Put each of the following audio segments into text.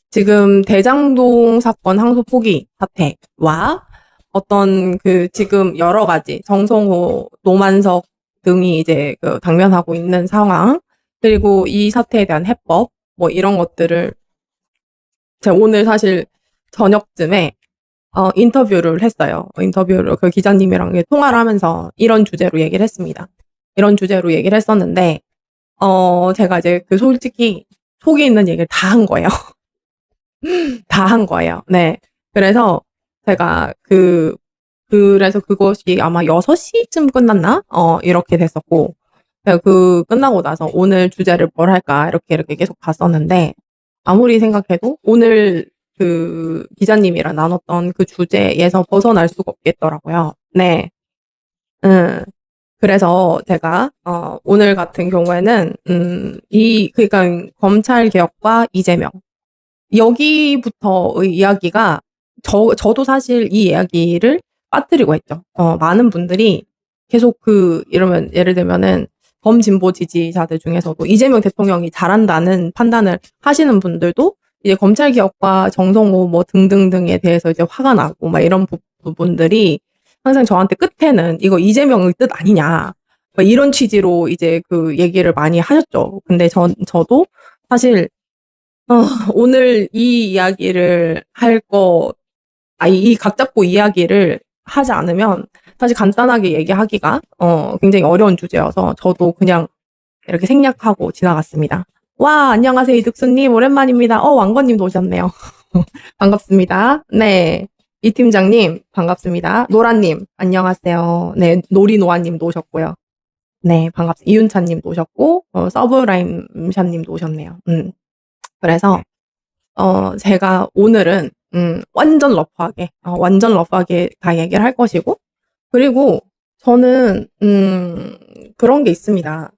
지금 대장동 사건 항소 포기 사태와 어떤 지금 여러 가지 정성호, 노만석 등이 이제 당면하고 있는 상황, 그리고 이 사태에 대한 해법, 뭐 이런 것들을 제가 오늘 사실 저녁쯤에 인터뷰를 했어요. 인터뷰를 그 기자님이랑 통화를 하면서 이런 주제로 얘기를 했습니다. 이런 주제로 얘기를 했었는데, 제가 이제 솔직히 속에 있는 얘기를 다 한 거예요. 다 한 거예요. 네. 그래서 제가 그래서 그것이 아마 6시쯤 끝났나? 이렇게 됐었고, 제가 끝나고 나서 오늘 주제를 뭘 할까? 이렇게 계속 봤었는데, 아무리 생각해도 오늘 기자님이랑 나눴던 그 주제에서 벗어날 수가 없겠더라고요. 네. 그래서 제가, 오늘 같은 경우에는, 그러니까 검찰 개혁과 이재명. 여기부터의 이야기가, 저도 사실 이 이야기를 빠뜨리고 했죠. 많은 분들이 계속 이러면, 예를 들면은, 범진보 지지자들 중에서도 이재명 대통령이 잘한다는 판단을 하시는 분들도 이제 검찰 개혁과 정성호 뭐 등등등에 대해서 이제 화가 나고 막 이런 부분들이 항상 저한테 끝에는 이거 이재명의 뜻 아니냐. 막 이런 취지로 이제 얘기를 많이 하셨죠. 근데 저도 사실 오늘 이 이야기를 이 각 잡고 이야기를 하지 않으면 사실 간단하게 얘기하기가 굉장히 어려운 주제여서 저도 그냥 이렇게 생략하고 지나갔습니다. 와, 안녕하세요, 이득수님. 오랜만입니다. 왕건님도 오셨네요. 반갑습니다. 네. 이 팀장님, 반갑습니다. 노라님, 안녕하세요. 네, 노리노아님도 오셨고요. 네, 반갑습니다. 이윤찬님도 오셨고, 서브라임샤님도 오셨네요. 그래서, 제가 오늘은, 완전 러프하게 다 얘기를 할 것이고, 그리고 저는, 그런 게 있습니다.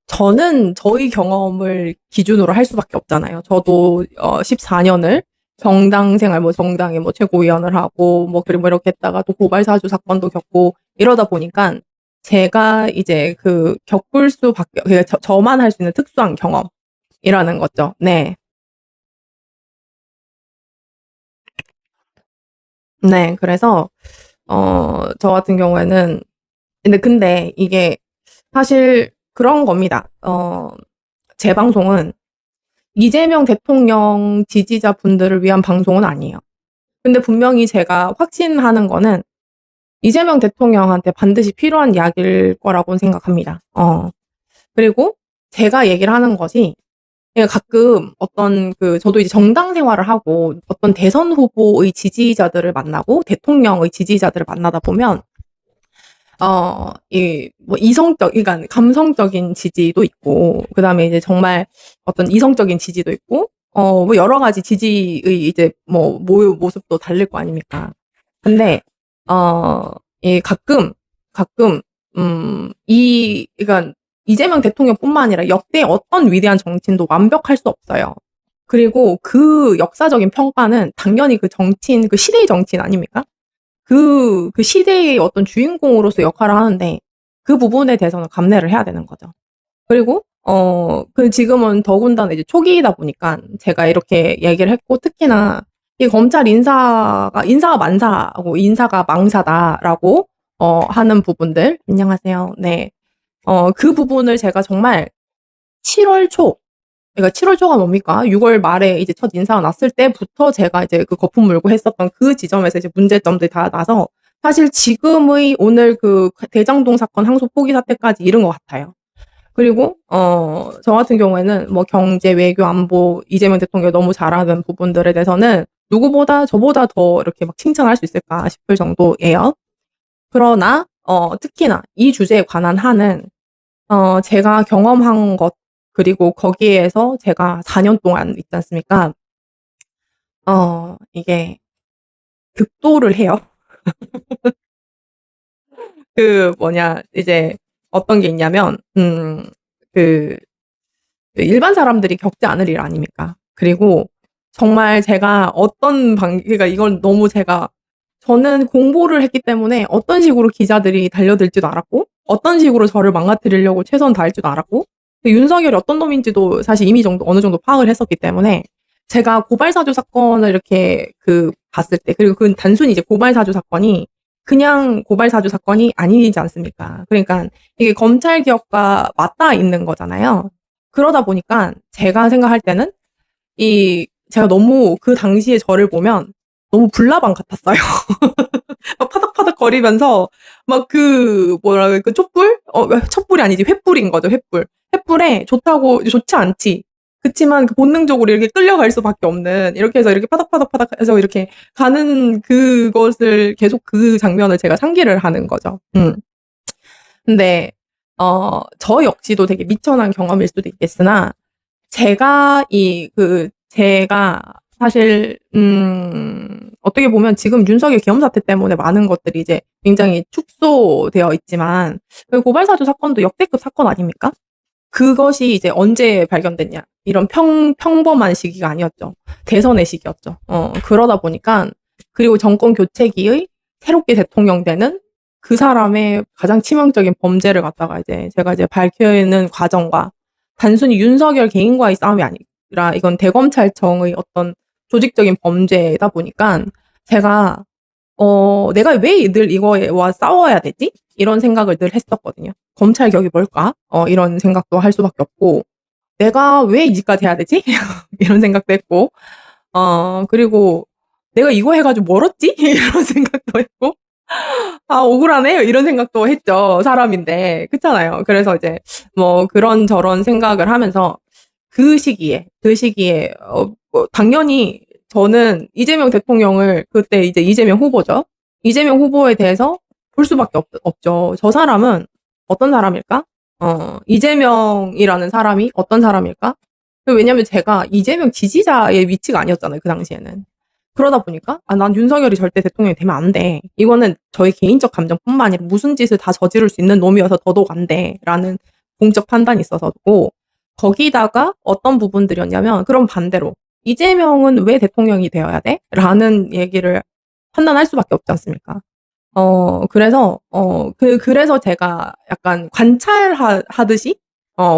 저는 저희 경험을 기준으로 할 수밖에 없잖아요. 저도 14년을 정당 생활, 정당에 최고위원을 하고, 그리고 이렇게 했다가 또 고발사주 사건도 겪고, 이러다 보니까 제가 이제 겪을 수밖에, 저만 할 수 있는 특수한 경험이라는 거죠. 네. 네, 그래서, 저 같은 경우에는, 근데 이게 사실 그런 겁니다. 제 방송은 이재명 대통령 지지자분들을 위한 방송은 아니에요. 근데 분명히 제가 확신하는 거는 이재명 대통령한테 반드시 필요한 이야기일 거라고 생각합니다. 그리고 제가 얘기를 하는 것이 가끔 저도 이제 정당 생활을 하고 어떤 대선 후보의 지지자들을 만나고 대통령의 지지자들을 만나다 보면 그러니까 감성적인 지지도 있고, 그 다음에 이제 정말 어떤 이성적인 지지도 있고, 여러 가지 지지의 이제 모습도 다를 거 아닙니까? 근데, 가끔, 그러니까 이재명 대통령뿐만 아니라 역대 어떤 위대한 정치인도 완벽할 수 없어요. 그리고 그 역사적인 평가는 당연히 그 정치인, 그 시대의 정치인 아닙니까? 그 시대의 어떤 주인공으로서 역할을 하는데 그 부분에 대해서는 감내를 해야 되는 거죠. 그리고 지금은 더군다나 이제 초기이다 보니까 제가 이렇게 얘기를 했고, 특히나 이 검찰 인사가 만사하고 인사가 망사다라고 하는 부분들, 안녕하세요. 네. 그 부분을 제가 정말 7월 초, 그러니까 7월 초가 뭡니까? 6월 말에 이제 첫 인사가 났을 때부터 제가 이제 거품 물고 했었던 그 지점에서 이제 문제점들이 다 나서 사실 지금의 오늘 대장동 사건 항소 포기 사태까지 이른 것 같아요. 그리고 저 같은 경우에는 경제, 외교, 안보 이재명 대통령이 너무 잘하는 부분들에 대해서는 누구보다 저보다 더 이렇게 막 칭찬할 수 있을까 싶을 정도예요. 그러나 특히나 이 주제에 관한 한은 제가 경험한 것, 그리고 거기에서 제가 4년 동안 있지 않습니까? 이게 극도를 해요. 이제 어떤 게 있냐면, 일반 사람들이 겪지 않을 일 아닙니까? 그리고 정말 제가 그러니까 이건 너무 저는 공부를 했기 때문에 어떤 식으로 기자들이 달려들지도 알았고, 어떤 식으로 저를 망가뜨리려고 최선 다할 줄도 알았고, 윤석열이 어떤 놈인지도 사실 이미 어느 정도 파악을 했었기 때문에 제가 고발사주 사건을 이렇게 봤을 때, 그리고 그 단순히 이제 고발사주 사건이 그냥 고발사주 사건이 아니지 않습니까? 그러니까 이게 검찰 개혁과 맞닿아 있는 거잖아요. 그러다 보니까 제가 생각할 때는 제가 너무 그 당시에 저를 보면 너무 불나방 같았어요. 막 파닥파닥 거리면서 막 뭐라 그럴까, 촛불? 촛불이 아니지, 횃불인 거죠, 횃불. 횃불에 좋지 않지. 그치만 본능적으로 이렇게 끌려갈 수밖에 없는, 이렇게 해서 이렇게 파닥파닥 해서 이렇게 가는 그것을 계속 그 장면을 제가 상기를 하는 거죠. 근데, 저 역시도 되게 미천한 경험일 수도 있겠으나, 제가 사실, 어떻게 보면 지금 윤석열 계엄 사태 때문에 많은 것들이 이제 굉장히 축소되어 있지만, 그 고발사주 사건도 역대급 사건 아닙니까? 그것이 이제 언제 발견됐냐. 이런 평범한 시기가 아니었죠. 대선의 시기였죠. 그러다 보니까, 그리고 정권 교체기의 새롭게 대통령 되는 그 사람의 가장 치명적인 범죄를 갖다가 제가 밝혀내는 과정과, 단순히 윤석열 개인과의 싸움이 아니라 이건 대검찰청의 어떤 조직적인 범죄다 보니까 제가 내가 왜 늘 이거와 싸워야 되지? 이런 생각을 늘 했었거든요. 검찰 개혁이 뭘까? 이런 생각도 할 수밖에 없고, 내가 왜 이지까지 해야 되지? 이런 생각도 했고, 그리고 내가 이거 해가지고 멀었지? 이런 생각도 했고, 억울하네? 이런 생각도 했죠. 사람인데. 그렇잖아요. 그래서 이제 뭐 그런저런 생각을 하면서 그 시기에 당연히 저는 이재명 대통령을, 그때 이제 이재명 후보죠. 이재명 후보에 대해서 볼 수밖에 없죠. 저 사람은 어떤 사람일까? 이재명이라는 사람이 어떤 사람일까? 왜냐면 제가 이재명 지지자의 위치가 아니었잖아요. 그 당시에는. 그러다 보니까 난 윤석열이 절대 대통령이 되면 안 돼. 이거는 저의 개인적 감정뿐만 아니라 무슨 짓을 다 저지를 수 있는 놈이어서 더더욱 안 돼. 라는 공적 판단이 있어서고, 거기다가 어떤 부분들이었냐면, 그럼 반대로 이재명은 왜 대통령이 되어야 돼? 라는 얘기를 판단할 수밖에 없지 않습니까? 그래서 제가 약간 관찰하듯이,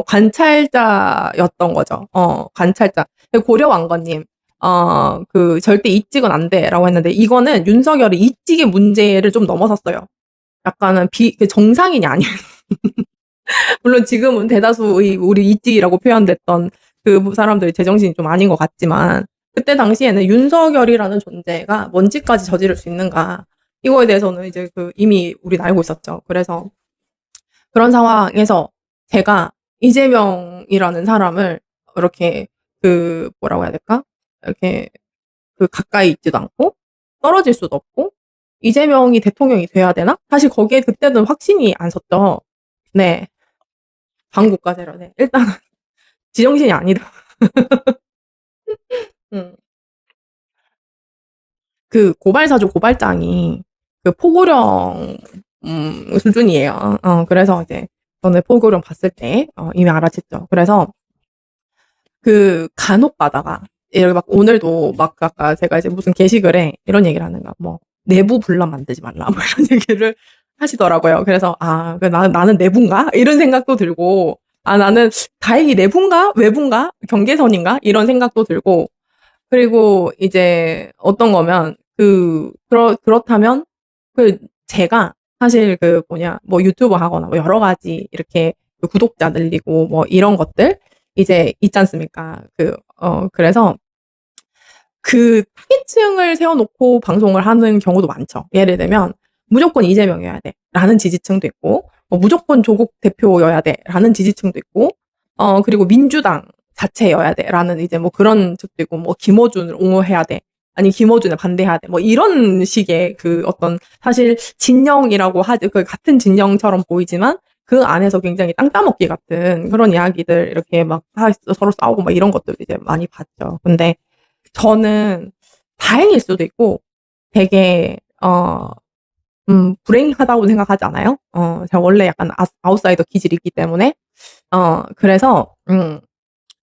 관찰자였던 거죠. 관찰자. 고려왕건님, 절대 이직은 안 돼. 라고 했는데, 이거는 윤석열이 이직의 문제를 좀 넘어섰어요. 약간은 정상인이 아니에요. 물론 지금은 대다수의 우리 이직이라고 표현됐던 그 사람들이 제정신이 좀 아닌 것 같지만, 그때 당시에는 윤석열이라는 존재가 뭔 짓까지 저지를 수 있는가, 이거에 대해서는 이제 이미 우리는 알고 있었죠. 그래서 그런 상황에서 제가 이재명이라는 사람을 이렇게 뭐라고 해야 될까? 이렇게 가까이 있지도 않고 떨어질 수도 없고, 이재명이 대통령이 돼야 되나? 사실 거기에 그때는 확신이 안 섰죠. 네. 반국가세로. 네. 일단은 지정신이 아니다. 음. 고발사주 고발장이 포고령 수준이에요. 그래서 이제 저는 포고령 봤을 때 이미 알아챘죠. 그래서 간혹 가다가 이렇게 막 오늘도 막 아까 제가 이제 무슨 게시글에 이런 얘기를 하는가, 뭐 내부 분란 만들지 말라, 뭐 이런 얘기를 하시더라고요. 그래서 나는 내부인가? 이런 생각도 들고, 나는 다행히 내부인가? 외부인가? 경계선인가? 이런 생각도 들고, 그리고 이제 어떤 거면 그렇다면 제가 사실 뭐 유튜브 하거나 뭐 여러 가지 이렇게 구독자 늘리고 뭐 이런 것들 이제 있지 않습니까? 그래서 타깃층을 세워놓고 방송을 하는 경우도 많죠. 예를 들면 무조건 이재명이어야 돼 라는 지지층도 있고, 무조건 조국 대표여야 돼 라는 지지층도 있고, 그리고 민주당 자체여야 돼 라는 이제 뭐 그런 측도 있고, 뭐 김어준을 옹호해야 돼, 아니 김어준에 반대해야 돼, 뭐 이런 식의 어떤, 사실 진영이라고 하지, 같은 진영처럼 보이지만 그 안에서 굉장히 땅 따먹기 같은 그런 이야기들 이렇게 막 서로 싸우고 막 이런 것들 이제 많이 봤죠. 근데 저는 다행일 수도 있고 되게 불행하다고 생각하지 않아요? 제가 원래 약간 아웃사이더 기질이 있기 때문에, 그래서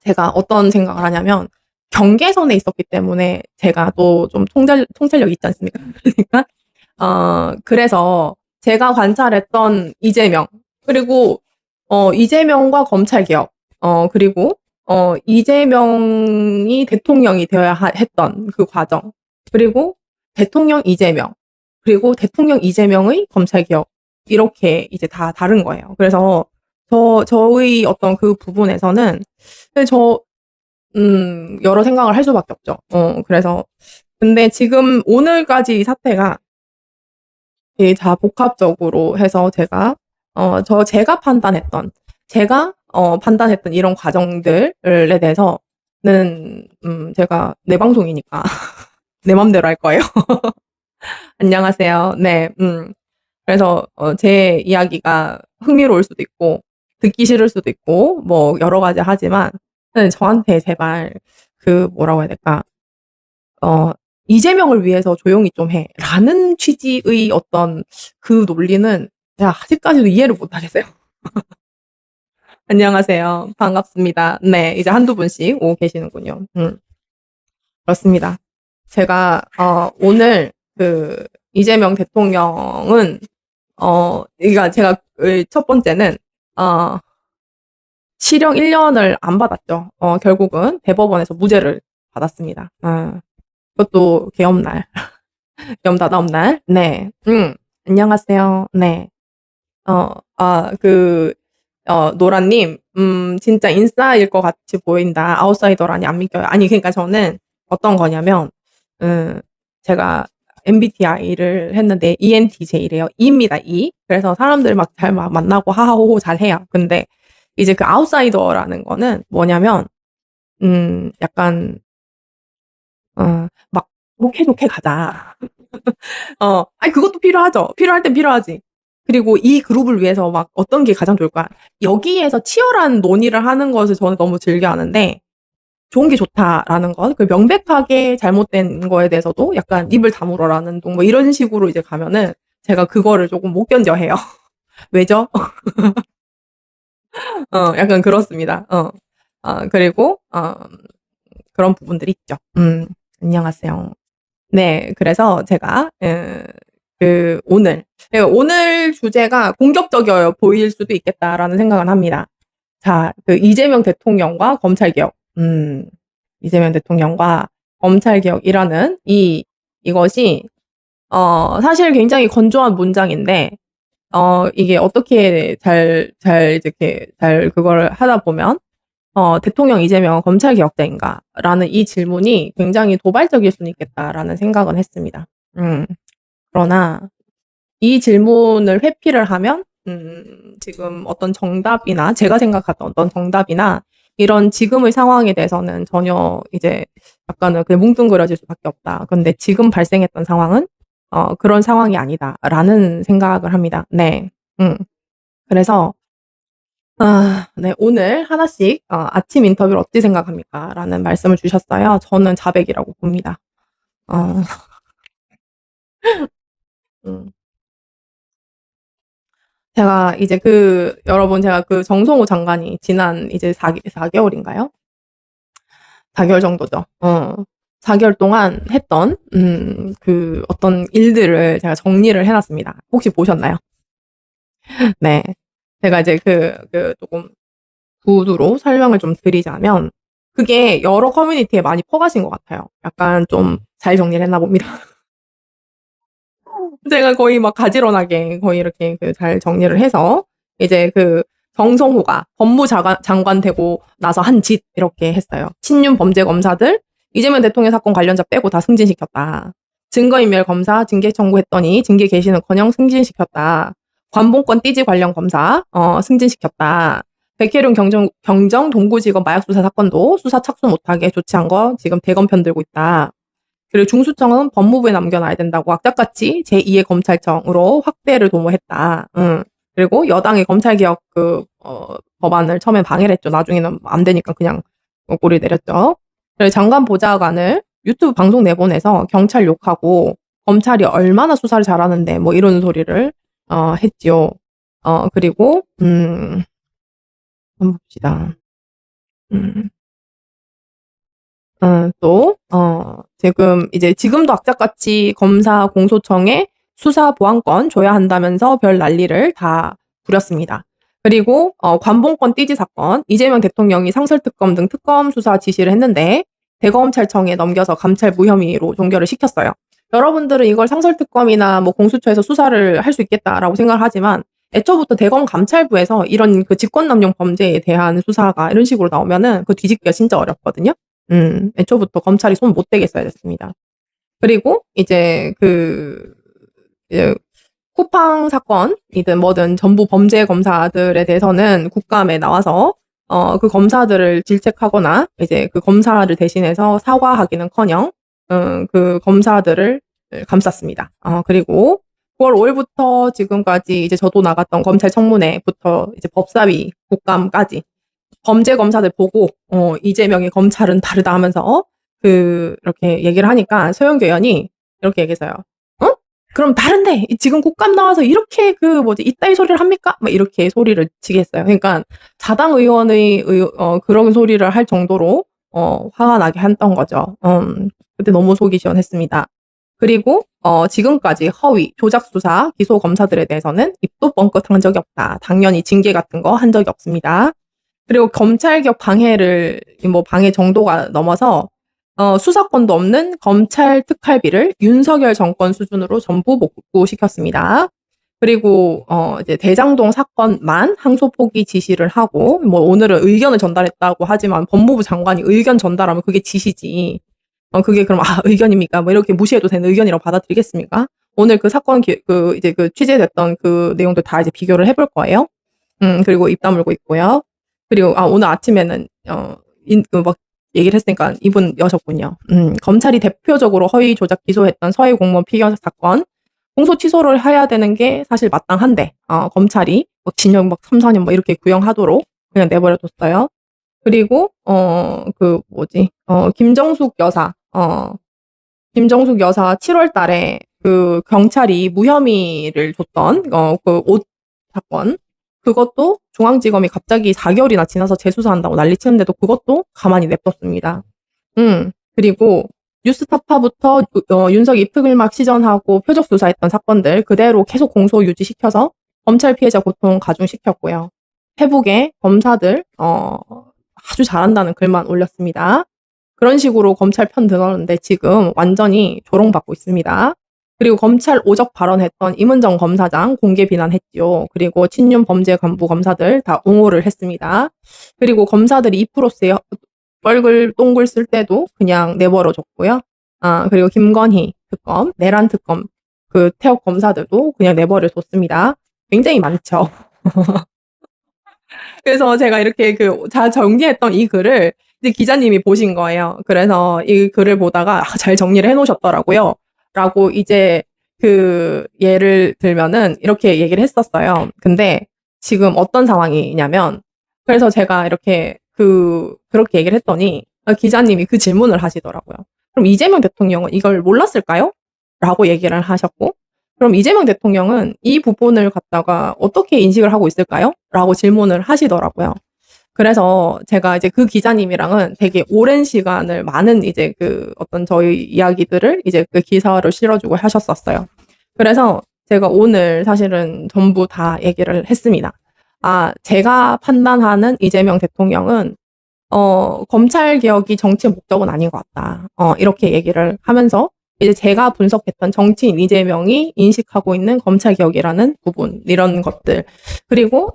제가 어떤 생각을 하냐면, 경계선에 있었기 때문에 제가 또 좀 통찰력이 있지 않습니까? 그러니까 그래서 제가 관찰했던 이재명, 그리고 이재명과 검찰 개혁, 그리고 이재명이 대통령이 되어야 했던 그 과정, 그리고 대통령 이재명, 그리고 대통령 이재명의 검찰개혁, 이렇게 이제 다 다른 거예요. 그래서 저의 어떤 그 부분에서는 여러 생각을 할 수밖에 없죠. 그래서 근데 지금 오늘까지 이 사태가 다 복합적으로 해서 제가 판단했던 이런 과정들에 대해서는 제가 내 방송이니까 내 맘대로 할 거예요. 안녕하세요. 네. 그래서 제 이야기가 흥미로울 수도 있고 듣기 싫을 수도 있고 뭐 여러 가지 하지만 저한테 제발 뭐라고 해야 될까? 이재명을 위해서 조용히 좀 해라는 취지의 어떤 그 논리는 제가 아직까지도 이해를 못 하겠어요. 안녕하세요. 반갑습니다. 네, 이제 한두 분씩 오고 계시는군요. 그렇습니다. 제가 오늘 이재명 대통령은 그러니까 제가 첫 번째는 실형 1년을 안 받았죠. 결국은 대법원에서 무죄를 받았습니다. 그것도 개엄날, 개엄 다다음날. 네. 안녕하세요. 네. 노라님, 진짜 인싸일 것 같이 보인다. 아웃사이더라니 안 믿겨요. 아니, 그러니까 저는 어떤 거냐면, 제가 MBTI를 했는데 ENTJ래요. E입니다, E. 그래서 사람들 막 잘 만나고 하하호호 잘 해요. 근데 이제 그 아웃사이더라는 거는 뭐냐면, 약간, 막, 좋게 가자. 아니, 그것도 필요하죠. 필요할 땐 필요하지. 그리고 이 그룹을 위해서 막 어떤 게 가장 좋을까? 여기에서 치열한 논의를 하는 것을 저는 너무 즐겨 하는데, 좋은 게 좋다라는 것, 명백하게 잘못된 거에 대해서도 약간 입을 다물어라는 뭐 이런 식으로 이제 가면은 제가 그거를 조금 못 견뎌 해요. 왜죠? 약간 그렇습니다. 그리고, 그런 부분들이 있죠. 안녕하세요. 네, 그래서 제가, 오늘 주제가 공격적이어 보일 수도 있겠다라는 생각은 합니다. 자, 이재명 대통령과 검찰개혁. 이재명 대통령과 검찰개혁이라는 이것이, 사실 굉장히 건조한 문장인데, 이게 어떻게 이렇게 그걸 하다 보면, 대통령 이재명은 검찰개혁자인가? 라는 이 질문이 굉장히 도발적일 수는 있겠다라는 생각은 했습니다. 그러나 이 질문을 회피를 하면, 지금 어떤 정답이나, 제가 생각했던 어떤 정답이나, 이런 지금의 상황에 대해서는 전혀 이제 약간은 그냥 뭉뚱그려질 수밖에 없다. 근데 지금 발생했던 상황은, 그런 상황이 아니다라는 생각을 합니다. 네. 그래서, 네, 오늘 하나씩, 아침 인터뷰를 어떻게 생각합니까? 라는 말씀을 주셨어요. 저는 자백이라고 봅니다. 제가 이제 여러분, 제가 정성호 장관이 지난 이제 4개월인가요? 4개월 정도죠. 4개월 동안 했던, 어떤 일들을 제가 정리를 해놨습니다. 혹시 보셨나요? 네. 제가 이제 조금 구두로 설명을 좀 드리자면, 그게 여러 커뮤니티에 많이 퍼가신 것 같아요. 약간 좀 잘 정리를 했나 봅니다. 제가 거의 막 가지런하게 거의 이렇게 잘 정리를 해서, 이제 정성호가 법무장관 되고 나서 한 짓, 이렇게 했어요. 친윤 범죄 검사들, 이재명 대통령 사건 관련자 빼고 다 승진시켰다. 증거인멸 검사 징계 청구했더니 징계 개시는커녕 승진시켰다. 관봉권 띠지 관련 검사, 승진시켰다. 백혜룡 경정 동부지검 마약수사 사건도 수사 착수 못하게 조치한 거 지금 대검 편들고 있다. 그리고 중수청은 법무부에 남겨놔야 된다고 악착같이 제2의 검찰청으로 확대를 도모했다. 그리고 여당의 검찰개혁 법안을 처음엔 방해를 했죠. 나중에는 안 되니까 그냥 꼬리 내렸죠. 그리고 장관 보좌관을 유튜브 방송 내보내서 경찰 욕하고 검찰이 얼마나 수사를 잘하는데 뭐 이런 소리를 했지요. 그리고 한번 봅시다. 또 지금도 악착같이 검사 공소청에 수사 보안권 줘야 한다면서 별 난리를 다 부렸습니다. 그리고 관봉권 띠지 사건, 이재명 대통령이 상설특검 등 특검 수사 지시를 했는데 대검찰청에 넘겨서 감찰 무혐의로 종결을 시켰어요. 여러분들은 이걸 상설특검이나 뭐 공수처에서 수사를 할 수 있겠다라고 생각을 하지만 애초부터 대검 감찰부에서 이런 그 직권남용 범죄에 대한 수사가 이런 식으로 나오면은 그 뒤집기가 진짜 어렵거든요. 애초부터 검찰이 손 못 대겠어야 됐습니다. 그리고 이제 이제 쿠팡 사건이든 뭐든 전부 범죄 검사들에 대해서는 국감에 나와서 그 검사들을 질책하거나 이제 그 검사를 대신해서 사과하기는커녕 그 검사들을 감쌌습니다. 그리고 9월 5일부터 지금까지 이제 저도 나갔던 검찰청문회부터 이제 법사위 국감까지 범죄 검사들 보고 이재명의 검찰은 다르다 하면서 이렇게 얘기를 하니까 소영교 의원이 이렇게 얘기했어요. 그럼 다른데 지금 국감 나와서 이렇게 이따위 소리를 합니까? 막 이렇게 소리를 치게 했어요. 그러니까 자당 의원의 그런 소리를 할 정도로 화가 나게 했던 거죠. 그때 너무 속이 시원했습니다. 그리고 지금까지 허위, 조작 수사, 기소 검사들에 대해서는 입도 뻥끗한 적이 없다. 당연히 징계 같은 거 한 적이 없습니다. 그리고 검찰격 방해 정도가 넘어서 수사권도 없는 검찰 특활비를 윤석열 정권 수준으로 전부 복구시켰습니다. 그리고 이제 대장동 사건만 항소 포기 지시를 하고 뭐 오늘은 의견을 전달했다고 하지만 법무부 장관이 의견 전달하면 그게 지시지. 그게 그럼 의견입니까? 뭐 이렇게 무시해도 되는 의견이라고 받아들이겠습니까? 오늘 그 사건 이제 취재됐던 그 내용도 다 이제 비교를 해볼 거예요. 그리고 입 다물고 있고요. 그리고 오늘 아침에는 막 얘기를 했으니까 이분 여셨군요. 검찰이 대표적으로 허위 조작 기소했던 서해 공무원 피격 사건 공소 취소를 해야 되는 게 사실 마땅한데 검찰이 징역 3, 4년 이렇게 구형하도록 그냥 내버려뒀어요. 그리고 김정숙 여사 7월 달에 그 경찰이 무혐의를 줬던 그 옷 사건 그것도 중앙지검이 갑자기 4개월이나 지나서 재수사한다고 난리치는데도 그것도 가만히 냅뒀습니다. 그리고 뉴스타파부터 윤석 입특을막 시전하고 표적 수사했던 사건들 그대로 계속 공소 유지시켜서 검찰 피해자 고통 가중시켰고요. 페북에 검사들 아주 잘한다는 글만 올렸습니다. 그런 식으로 검찰 편 들었는데 지금 완전히 조롱받고 있습니다. 그리고 검찰 오적 발언했던 임은정 검사장 공개 비난했죠. 그리고 친윤 범죄 간부 검사들 다 옹호를 했습니다. 그리고 검사들이 2%의 뻘글 똥글 쓸 때도 그냥 내버려줬고요. 그리고 김건희 특검, 내란 특검 그 태역 검사들도 그냥 내버려뒀습니다. 굉장히 많죠. 그래서 제가 이렇게 다 정리했던 이 글을 이제 기자님이 보신 거예요. 그래서 이 글을 보다가 잘 정리를 해놓으셨더라고요. 라고 이제 예를 들면은 이렇게 얘기를 했었어요. 근데 지금 어떤 상황이냐면 그래서 제가 이렇게 그렇게 얘기를 했더니 기자님이 그 질문을 하시더라고요. 그럼 이재명 대통령은 이걸 몰랐을까요? 라고 얘기를 하셨고 그럼 이재명 대통령은 이 부분을 갖다가 어떻게 인식을 하고 있을까요? 라고 질문을 하시더라고요. 그래서 제가 이제 그 기자님이랑은 되게 오랜 시간을 많은 이제 어떤 저희 이야기들을 이제 그 기사를 실어주고 하셨었어요. 그래서 제가 오늘 사실은 전부 다 얘기를 했습니다. 제가 판단하는 이재명 대통령은 검찰 개혁이 정치의 목적은 아닌 것 같다. 이렇게 얘기를 하면서 이제 제가 분석했던 정치인 이재명이 인식하고 있는 검찰 개혁이라는 부분 이런 것들 그리고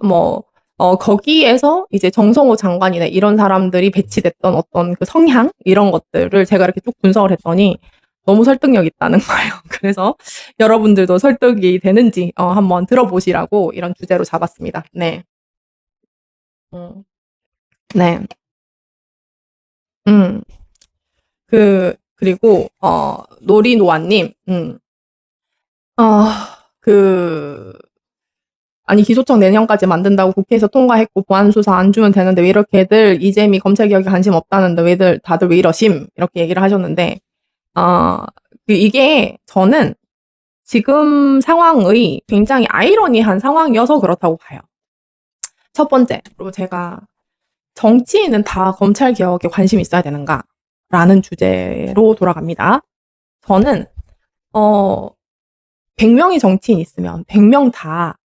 거기에서 이제 정성호 장관이나 이런 사람들이 배치됐던 어떤 그 성향 이런 것들을 제가 이렇게 쭉 분석을 했더니 너무 설득력 있다는 거예요. 그래서 여러분들도 설득이 되는지 한번 들어보시라고 이런 주제로 잡았습니다. 네. 네. 그리고 노리노아님 아니 기소청 내년까지 만든다고 국회에서 통과했고 보안수사 안 주면 되는데 왜 이렇게들 이재미 검찰개혁에 관심 없다는데 다들 왜 이러심 이렇게 얘기를 하셨는데 이게 저는 지금 상황의 굉장히 아이러니한 상황이어서 그렇다고 봐요. 첫 번째, 그리고 제가 정치인은 다 검찰개혁에 관심이 있어야 되는가? 라는 주제로 돌아갑니다. 저는 100명의 정치인 있으면 100명 다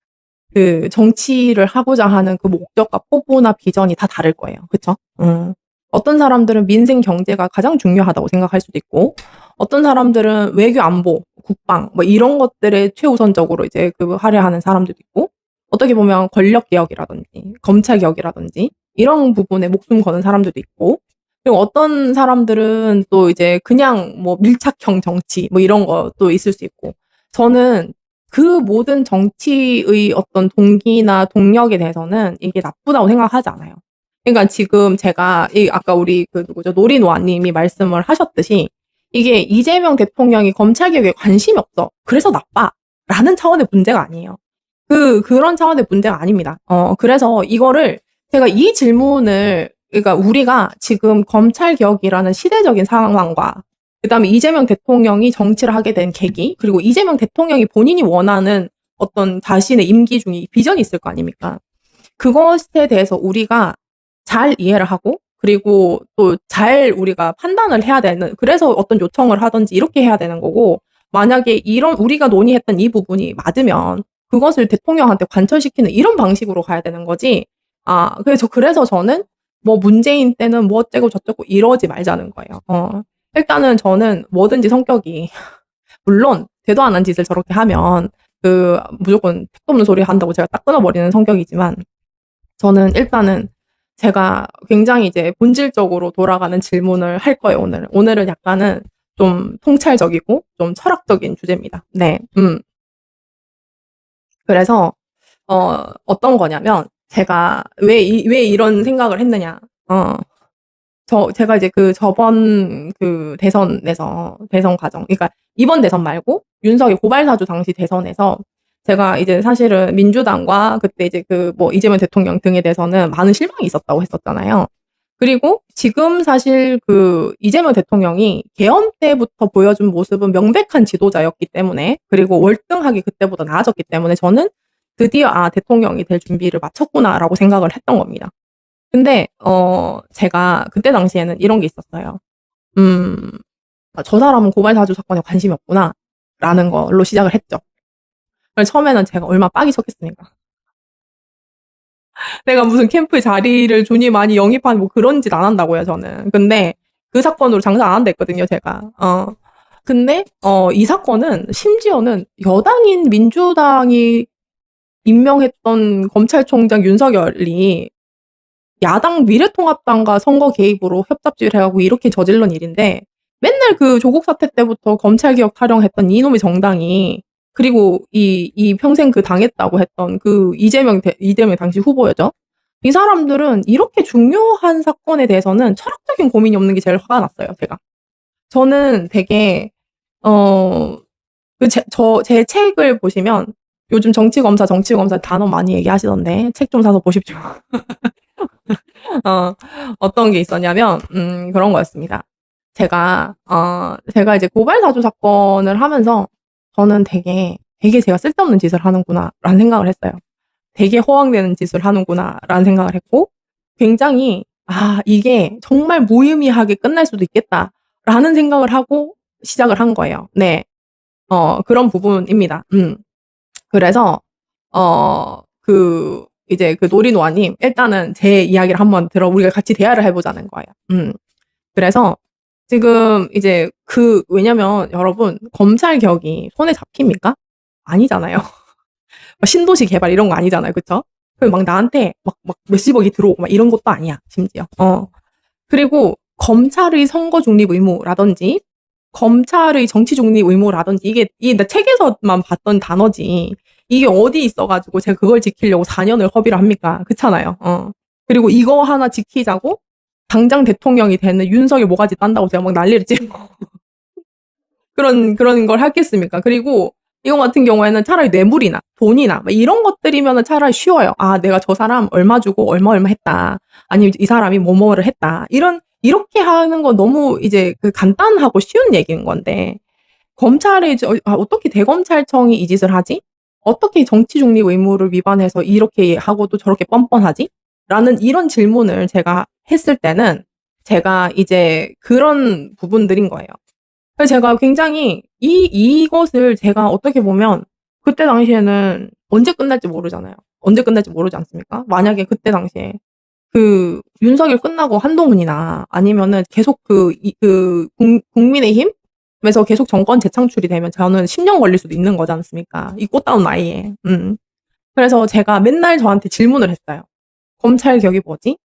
그 정치를 하고자 하는 그 목적과 포부나 비전이 다 다를 거예요. 그쵸? 어떤 사람들은 민생 경제가 가장 중요하다고 생각할 수도 있고, 어떤 사람들은 외교 안보, 국방, 뭐 이런 것들에 최우선적으로 이제 그 하려하는 사람들도 있고, 어떻게 보면 권력 개혁이라든지, 검찰 개혁이라든지, 이런 부분에 목숨 거는 사람들도 있고, 그리고 어떤 사람들은 또 이제 그냥 뭐 밀착형 정치, 뭐 이런 것도 있을 수 있고, 저는 그 모든 정치의 어떤 동기나 동력에 대해서는 이게 나쁘다고 생각하지 않아요. 그러니까 지금 제가 아까 우리 그 누구죠? 노린와님이 말씀을 하셨듯이 이게 이재명 대통령이 검찰 개혁에 관심이 없어. 그래서 나빠. 라는 차원의 문제가 아니에요. 그런 차원의 문제가 아닙니다. 그래서 이거를 제가 이 질문을 그러니까 우리가 지금 검찰 개혁이라는 시대적인 상황과 그다음에 이재명 대통령이 정치를 하게 된 계기, 그리고 이재명 대통령이 본인이 원하는 어떤 자신의 임기 중에 비전이 있을 거 아닙니까? 그것에 대해서 우리가 잘 이해를 하고, 그리고 또 잘 우리가 판단을 해야 되는, 그래서 어떤 요청을 하든지 이렇게 해야 되는 거고, 만약에 이런 우리가 논의했던 이 부분이 맞으면 그것을 대통령한테 관철시키는 이런 방식으로 가야 되는 거지. 그래서 저는 뭐 문재인 때는 뭐 어쩌고 저쩌고 이러지 말자는 거예요. 일단은 저는 뭐든지 성격이 물론 되도 않은 짓을 저렇게 하면 무조건 택도 없는 소리 한다고 제가 딱 끊어버리는 성격이지만, 저는 일단은 제가 굉장히 이제 본질적으로 돌아가는 질문을 할 거예요, 오늘. 오늘은 약간은 좀 통찰적이고 좀 철학적인 주제입니다. 네. 그래서 어떤 거냐면, 제가 왜 이런 생각을 했느냐. 제가 이제 저번 대선에서, 대선 과정, 그러니까 이번 대선 말고 윤석열 고발사주 당시 대선에서 제가 이제 사실은 민주당과 그때 이제 이재명 대통령 등에 대해서는 많은 실망이 있었다고 했었잖아요. 그리고 지금 사실 이재명 대통령이 계엄 때부터 보여준 모습은 명백한 지도자였기 때문에, 그리고 월등하게 그때보다 나아졌기 때문에 저는 드디어 대통령이 될 준비를 마쳤구나라고 생각을 했던 겁니다. 근데 제가 그때 당시에는 이런 게 있었어요. 저 사람은 고발사주 사건에 관심이 없구나라는 걸로 시작을 했죠. 처음에는 제가 얼마나 빡이 쳤겠습니까? 내가 무슨 캠프 자리를 주니 많이 영입한 뭐 그런 짓 안 한다고요, 저는. 근데 그 사건으로 장사 안 한다 했거든요, 제가. 근데 이 사건은 심지어는 여당인 민주당이 임명했던 검찰총장 윤석열이 야당 미래통합당과 선거 개입으로 협잡지를 해가고 이렇게 저질른 일인데, 맨날 조국 사태 때부터 검찰개혁 타령했던 이놈의 정당이, 그리고 이 평생 당했다고 했던 이재명 당시 후보였죠. 이 사람들은 이렇게 중요한 사건에 대해서는 철학적인 고민이 없는 게 제일 화가 났어요, 제가. 저는 되게 제 책을 보시면 요즘 정치검사 단어 많이 얘기하시던데 책 좀 사서 보십시오. 어떤 게 있었냐면 그런 거였습니다. 제가 이제 고발사주 사건을 하면서 저는 되게 제가 쓸데없는 짓을 하는구나라는 생각을 했어요. 되게 허황되는 짓을 하는구나라는 생각을 했고, 굉장히 이게 정말 무의미하게 끝날 수도 있겠다라는 생각을 하고 시작을 한 거예요. 네. 그런 부분입니다. 그래서 이제 노린와님, 일단은 제 이야기를 한번 우리가 같이 대화를 해보자는 거예요. 그래서 지금 이제 왜냐면 여러분, 검찰 개혁이 손에 잡힙니까? 아니잖아요. 신도시 개발 이런 거 아니잖아요. 그쵸? 막 나한테 막 몇십억이 들어오고 막 이런 것도 아니야, 심지어. 그리고 검찰의 선거 중립 의무라든지, 검찰의 정치 중립 의무라든지, 이게 나 책에서만 봤던 단어지, 이게 어디 있어가지고 제가 그걸 지키려고 4년을 허비를 합니까? 그렇잖아요. 그리고 이거 하나 지키자고 당장 대통령이 되는 윤석열 모가지 딴다고 제가 막 난리를 치고 그런 걸 하겠습니까? 그리고 이거 같은 경우에는 차라리 뇌물이나 돈이나 막 이런 것들이면 차라리 쉬워요. 내가 저 사람 얼마 주고 얼마 했다. 아니면 이 사람이 뭐뭐를 했다. 이렇게 하는 건 너무 이제 간단하고 쉬운 얘기인 건데, 검찰이 어떻게 대검찰청이 이 짓을 하지? 어떻게 정치 중립 의무를 위반해서 이렇게 하고도 저렇게 뻔뻔하지? 라는 이런 질문을 제가 했을 때는 제가 이제 그런 부분들인 거예요. 그래서 제가 굉장히 이것을 제가 어떻게 보면 그때 당시에는 언제 끝날지 모르잖아요. 언제 끝날지 모르지 않습니까? 만약에 그때 당시에 그 윤석열 끝나고 한동훈이나 아니면은 계속 국민의힘에서 계속 정권 재창출이 되면 저는 10년 걸릴 수도 있는 거지 않습니까? 이 꽃다운 나이에. 그래서 제가 맨날 저한테 질문을 했어요. 검찰 개혁이 뭐지?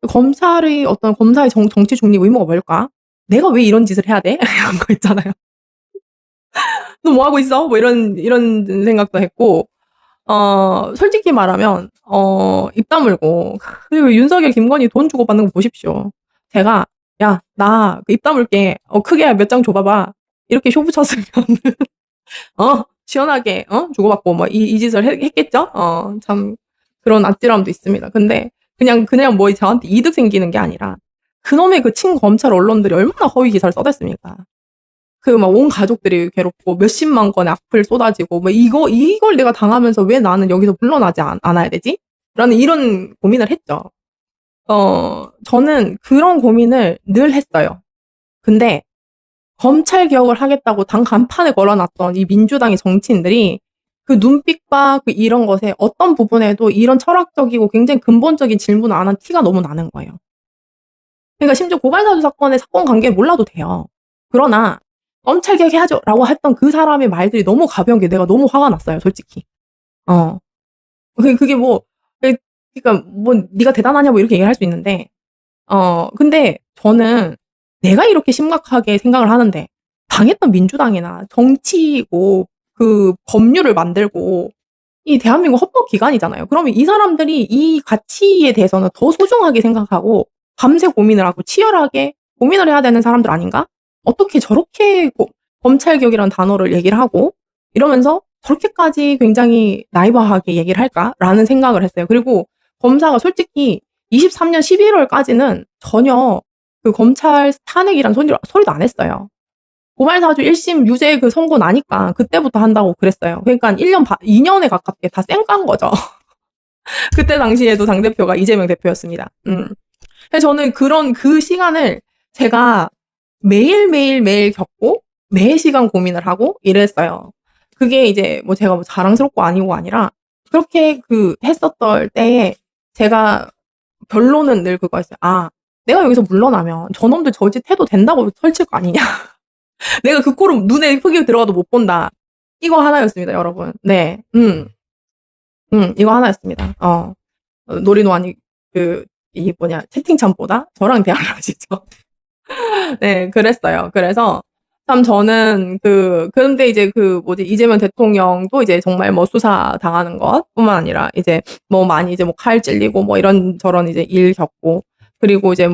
검사의 정치 중립 의무가 뭘까? 내가 왜 이런 짓을 해야 돼? 이런 거 있잖아요. 너 뭐 하고 있어? 뭐 이런 생각도 했고, 솔직히 말하면, 입 다물고, 그리고 윤석열, 김건희 돈 주고 받는 거 보십시오. 제가, 야, 나 입 다물게. 크게 몇 장 줘봐봐. 이렇게 쇼 붙였으면, 시원하게, 주고받고, 뭐, 이 짓을 했겠죠? 참, 그런 아찔함도 있습니다. 근데, 그냥 뭐 저한테 이득 생기는 게 아니라, 그놈의 그 친검찰 언론들이 얼마나 허위 기사를 써댔습니까? 막 온 가족들이 괴롭고 몇십만 건의 악플 쏟아지고 뭐 이걸 내가 당하면서 왜 나는 여기서 물러나지 않아야 되지? 라는 이런 고민을 했죠. 저는 그런 고민을 늘 했어요. 근데 검찰 개혁을 하겠다고 당 간판에 걸어놨던 이 민주당의 정치인들이 그 눈빛과 그 이런 것에 어떤 부분에도 이런 철학적이고 굉장히 근본적인 질문을 안 한 티가 너무 나는 거예요. 그러니까 심지어 고발사주 사건의 사건 관계를 몰라도 돼요. 그러나 검찰 개혁해야죠 라고 했던 그 사람의 말들이 너무 가벼운 게 내가 너무 화가 났어요, 솔직히. 그게 뭐, 그러니까 뭐 네가 대단하냐 뭐 이렇게 얘기를 할 수 있는데, 근데 저는 내가 이렇게 심각하게 생각을 하는데 당했던 민주당이나 정치고 그 법률을 만들고 이 대한민국 헌법기관이잖아요. 그러면 이 사람들이 이 가치에 대해서는 더 소중하게 생각하고 밤새 고민을 하고 치열하게 고민을 해야 되는 사람들 아닌가? 어떻게 저렇게 검찰개혁이라는 단어를 얘기를 하고 이러면서 저렇게까지 굉장히 나이바하게 얘기를 할까라는 생각을 했어요. 그리고 검사가 솔직히 23년 11월까지는 전혀 그 검찰 탄핵이란 소리도 안 했어요. 고발사주 1심 유죄 그 선고 나니까 그때부터 한다고 그랬어요. 그러니까 2년에 가깝게 다 쌩깐 거죠. 그때 당시에도 당대표가 이재명 대표였습니다. 그래서 저는 그 시간을 제가 매일 겪고 매 시간 고민을 하고 이랬어요. 그게 이제 뭐 제가 뭐 자랑스럽고 아니라 그렇게 했었던 때에 제가 결론은 늘 그거였어요. 내가 여기서 물러나면 저놈들 저짓 해도 된다고 설칠 거 아니냐. 내가 그 꼴은 눈에 흙이 들어가도 못 본다. 이거 하나였습니다, 여러분. 네. 이거 하나였습니다. 놀이노 아니 채팅창보다 저랑 대화를 하시죠. 네, 그랬어요. 그래서 참 저는 그런데 이제 이재명 대통령도 이제 정말 뭐 수사 당하는 것뿐만 아니라 이제 뭐 많이 이제 뭐 칼 찔리고 뭐 이런저런 이제 일 겪고 그리고 이제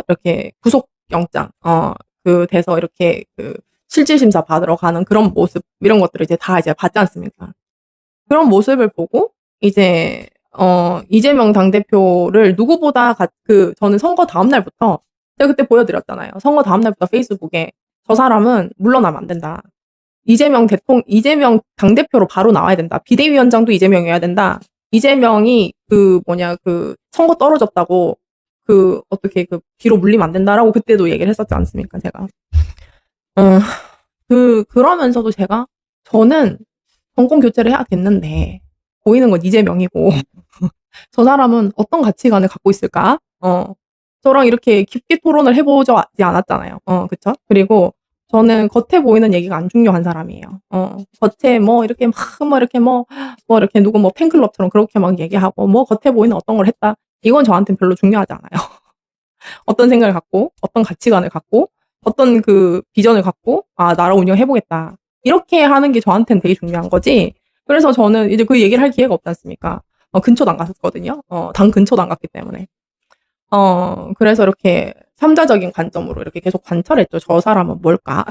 이렇게 구속영장 돼서 이렇게 실질심사 받으러 가는 그런 모습 이런 것들을 이제 다 이제 봤지 않습니까? 그런 모습을 보고 이제 이재명 당대표를 누구보다 저는 선거 다음 날부터 제가 그때 보여드렸잖아요. 선거 다음 날부터 페이스북에 저 사람은 물러나면 안 된다. 이재명 당대표로 바로 나와야 된다. 비대위원장도 이재명이어야 된다. 이재명이 선거 떨어졌다고 어떻게 뒤로 물리면 안 된다라고 그때도 얘기를 했었지 않습니까, 제가. 그러면서도 저는 정권 교체를 해야겠는데, 보이는 건 이재명이고, 저 사람은 어떤 가치관을 갖고 있을까? 저랑 이렇게 깊게 토론을 해보지 않았잖아요. 그쵸? 그리고 저는 겉에 보이는 얘기가 안 중요한 사람이에요. 겉에 이렇게 이렇게 누구 팬클럽처럼 그렇게 막 얘기하고, 겉에 보이는 어떤 걸 했다. 이건 저한테는 별로 중요하지 않아요. 어떤 생각을 갖고, 어떤 가치관을 갖고, 어떤 비전을 갖고, 나라 운영해보겠다. 이렇게 하는 게 저한테는 되게 중요한 거지. 그래서 저는 이제 그 얘기를 할 기회가 없지 않습니까? 근처도 안 갔었거든요. 당 근처도 안 갔기 때문에. 그래서 이렇게 3자적인 관점으로 이렇게 계속 관찰했죠. 저 사람은 뭘까?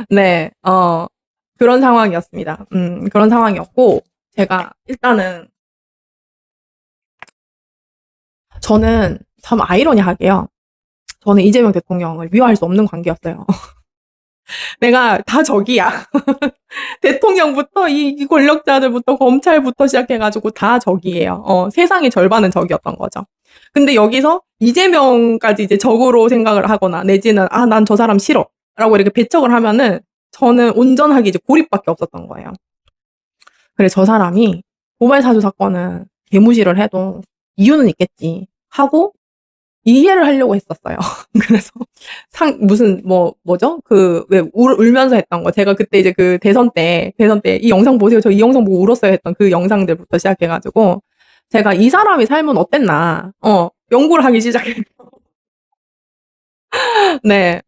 네, 그런 상황이었습니다. 그런 상황이었고, 제가 일단은, 저는 참 아이러니하게요. 저는 이재명 대통령을 미워할 수 없는 관계였어요. 내가 다 적이야. 대통령부터 이 권력자들부터 검찰부터 시작해가지고 다 적이에요. 세상의 절반은 적이었던 거죠. 근데 여기서 이재명까지 이제 적으로 생각을 하거나 내지는 난 저 사람 싫어 라고 이렇게 배척을 하면은 저는 온전하게 이제 고립밖에 없었던 거예요. 그래서 저 사람이 고발 사주 사건은 개무시를 해도 이유는 있겠지 하고 이해를 하려고 했었어요. 그래서 무슨 뭐죠? 그 왜 울면서 했던 거. 제가 그때 이제 그 대선 때 이 영상 보세요. 저 이 영상 보고 울었어요 했던 그 영상들부터 시작해가지고 제가 이 사람의 삶은 어땠나 연구를 하기 시작했어요. 네,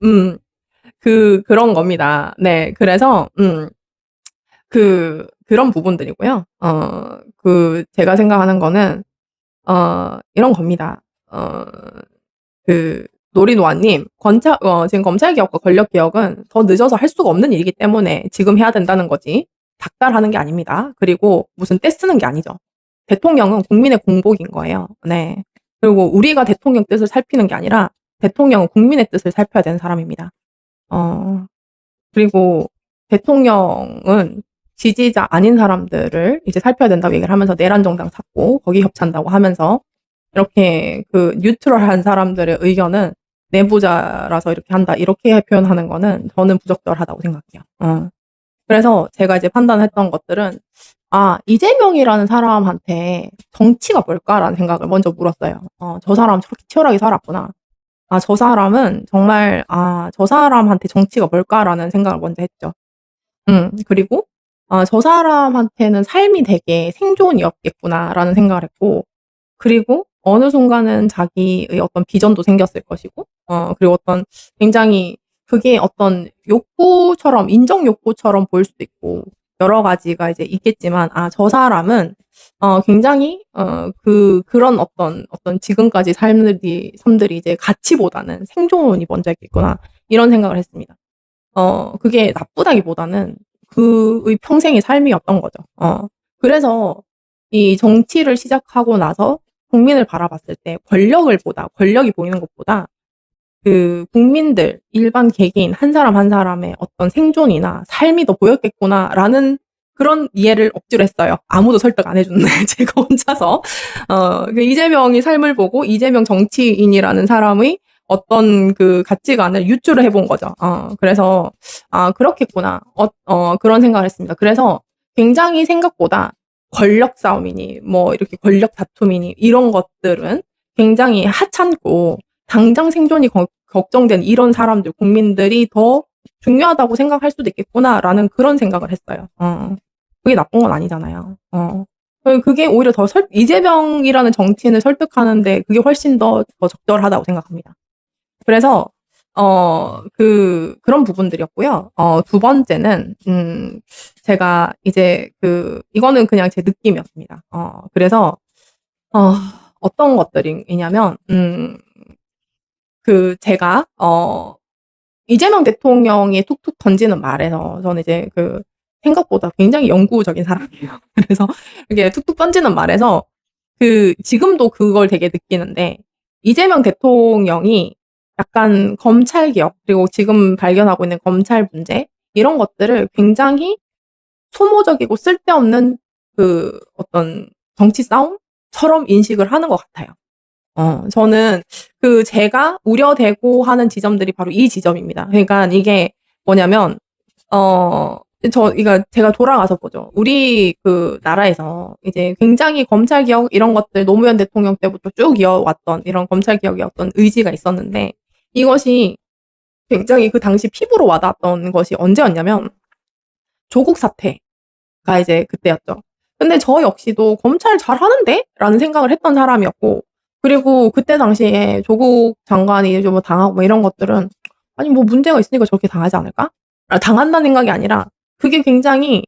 그런 겁니다. 네, 그래서 그런 부분들이고요. 제가 생각하는 거는 이런 겁니다. 노리노아님, 지금 검찰개혁과 권력개혁은 더 늦어서 할 수가 없는 일이기 때문에 지금 해야 된다는 거지. 닥달하는 게 아닙니다. 그리고 무슨 떼쓰는 게 아니죠. 대통령은 국민의 공복인 거예요. 네. 그리고 우리가 대통령 뜻을 살피는 게 아니라 대통령은 국민의 뜻을 살펴야 되는 사람입니다. 그리고 대통령은 지지자 아닌 사람들을 이제 살펴야 된다고 얘기를 하면서 내란 정당 찾고 거기 협찬다고 하면서 이렇게 그 뉴트럴한 사람들의 의견은 내부자라서 이렇게 한다 이렇게 표현하는 거는 저는 부적절하다고 생각해요. 그래서 제가 이제 판단했던 것들은 이재명이라는 사람한테 정치가 뭘까라는 생각을 먼저 물었어요. 저 사람 저렇게 치열하게 살았구나. 저 사람은 정말 저 사람한테 정치가 뭘까라는 생각을 먼저 했죠. 그리고 저 사람한테는 삶이 되게 생존이었겠구나라는 생각을 했고, 그리고 어느 순간은 자기의 어떤 비전도 생겼을 것이고, 그리고 어떤 굉장히 그게 어떤 욕구처럼 인정 욕구처럼 보일 수도 있고 여러 가지가 이제 있겠지만 저 사람은 굉장히 그런 어떤 지금까지 삶들이 이제 가치보다는 생존이 먼저였겠구나 이런 생각을 했습니다. 그게 나쁘다기보다는 그의 평생의 삶이었던 거죠. 그래서 이 정치를 시작하고 나서 국민을 바라봤을 때 권력이 보이는 것보다 그 국민들, 일반 개개인 한 사람 한 사람의 어떤 생존이나 삶이 더 보였겠구나라는 그런 이해를 억지로 했어요. 아무도 설득 안 해줬네. 제가 혼자서. 이재명이 삶을 보고 이재명 정치인이라는 사람의 어떤 그 가치관을 유추를 해본 거죠. 그래서 그렇겠구나. 그런 생각을 했습니다. 그래서 굉장히 생각보다 권력 싸움이니 뭐 이렇게 권력 다툼이니 이런 것들은 굉장히 하찮고 당장 생존이 걱정된 이런 사람들, 국민들이 더 중요하다고 생각할 수도 있겠구나라는 그런 생각을 했어요. 그게 나쁜 건 아니잖아요. 그게 오히려 더 이재명이라는 정치인을 설득하는데 그게 훨씬 더 적절하다고 생각합니다. 그래서 그런 부분들이었고요. 두 번째는 제가 이제 이거는 그냥 제 느낌이었습니다. 그래서 어떤 것들이냐면 제가 이재명 대통령이 툭툭 던지는 말에서 저는 이제 생각보다 굉장히 영구적인 사람이에요. 그래서 이게 툭툭 던지는 말에서 지금도 그걸 되게 느끼는데 이재명 대통령이 약간 검찰 개혁 그리고 지금 발견하고 있는 검찰 문제 이런 것들을 굉장히 소모적이고 쓸데없는 어떤 정치 싸움처럼 인식을 하는 것 같아요. 저는 제가 우려되고 하는 지점들이 바로 이 지점입니다. 그러니까 이게 뭐냐면 제가 돌아가서 보죠. 우리 나라에서 이제 굉장히 검찰 개혁 이런 것들 노무현 대통령 때부터 쭉 이어왔던 이런 검찰 개혁의 어떤 의지가 있었는데 이것이 굉장히 그 당시 피부로 와닿았던 것이 언제였냐면 조국 사태가 이제 그때였죠. 근데 저 역시도 검찰 잘하는데? 라는 생각을 했던 사람이었고 그리고 그때 당시에 조국 장관이 좀 당하고 뭐 이런 것들은 아니 뭐 문제가 있으니까 저렇게 당하지 않을까? 당한다는 생각이 아니라 그게 굉장히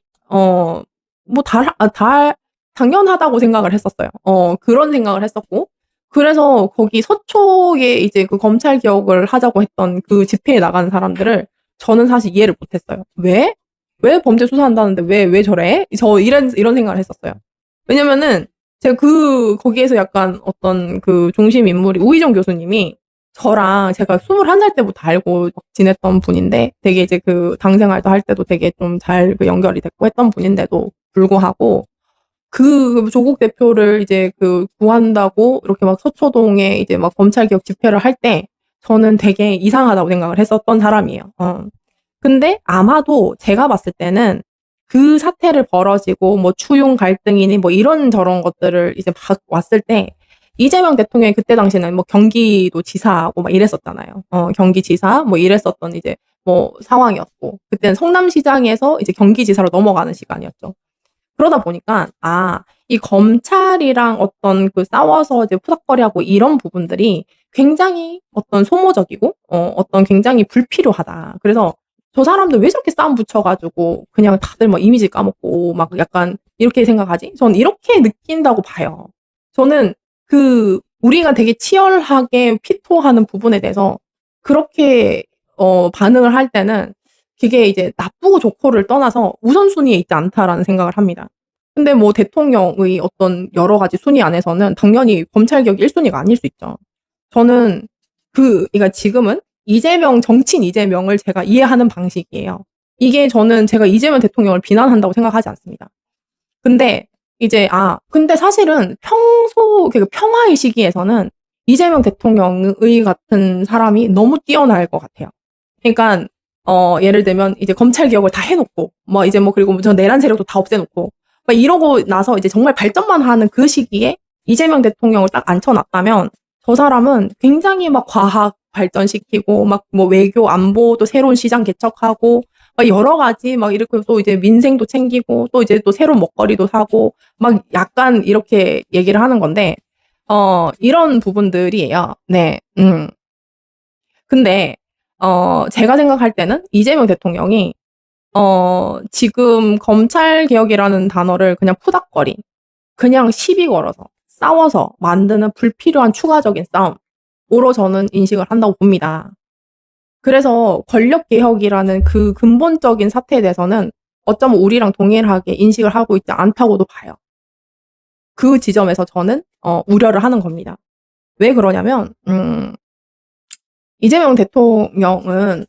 당연하다고 생각을 했었어요. 그런 생각을 했었고 그래서 거기 서초에 이제 검찰 개혁을 하자고 했던 그 집회에 나가는 사람들을 저는 사실 이해를 못했어요. 왜 범죄 수사한다는데 왜 저래? 이런 생각을 했었어요. 왜냐면은 제가 거기에서 약간 어떤 중심 인물이 우희정 교수님이 저랑 제가 21살 때부터 알고 지냈던 분인데 되게 이제 당생활도 할 때도 되게 좀 잘 연결이 됐고 했던 분인데도 불구하고 조국 대표를 이제 구한다고 이렇게 막 서초동에 이제 막 검찰개혁 집회를 할 때 저는 되게 이상하다고 생각을 했었던 사람이에요. 근데 아마도 제가 봤을 때는 그 사태를 벌어지고 뭐 추윤 갈등이니 뭐 이런저런 것들을 이제 왔을 때 이재명 대통령이 그때 당시에는 뭐 경기도 지사하고 막 이랬었잖아요. 경기지사 뭐 이랬었던 이제 뭐 상황이었고, 그때는 성남시장에서 이제 경기지사로 넘어가는 시간이었죠. 그러다 보니까 이 검찰이랑 어떤 그 싸워서 이제 푸닥거리하고 이런 부분들이 굉장히 어떤 소모적이고 어떤 굉장히 불필요하다. 그래서 저 사람들 왜 저렇게 싸움 붙여가지고 그냥 다들 뭐 이미지 까먹고 막 약간 이렇게 생각하지? 전 이렇게 느낀다고 봐요. 저는 우리가 되게 치열하게 피토하는 부분에 대해서 그렇게 반응을 할 때는 그게 이제 나쁘고 좋고를 떠나서 우선순위에 있지 않다라는 생각을 합니다. 근데 뭐 대통령의 어떤 여러 가지 순위 안에서는 당연히 검찰개혁이 1순위가 아닐 수 있죠. 저는 그러니까 지금은 정치인 이재명을 제가 이해하는 방식이에요. 이게 저는 제가 이재명 대통령을 비난한다고 생각하지 않습니다. 근데 이제 근데 사실은 평화의 시기에서는 이재명 대통령의 같은 사람이 너무 뛰어날 것 같아요. 그러니까 예를 들면 이제 검찰 개혁을 다 해놓고 그리고 저 내란 세력도 다 없애놓고 막 이러고 나서 이제 정말 발전만 하는 그 시기에 이재명 대통령을 딱 앉혀놨다면 저 사람은 굉장히 막 과학 발전시키고 막 뭐 외교 안보도 새로운 시장 개척하고 막 여러 가지 막 이렇게 또 이제 민생도 챙기고 또 이제 또 새로운 먹거리도 사고 막 약간 이렇게 얘기를 하는 건데 이런 부분들이에요. 네. 근데 제가 생각할 때는 이재명 대통령이 지금 검찰 개혁이라는 단어를 그냥 푸닥거리, 그냥 시비 걸어서 싸워서 만드는 불필요한 추가적인 싸움으로 저는 인식을 한다고 봅니다. 그래서 권력 개혁이라는 그 근본적인 사태에 대해서는 어쩌면 우리랑 동일하게 인식을 하고 있지 않다고도 봐요. 그 지점에서 저는 우려를 하는 겁니다. 왜 그러냐면 이재명 대통령은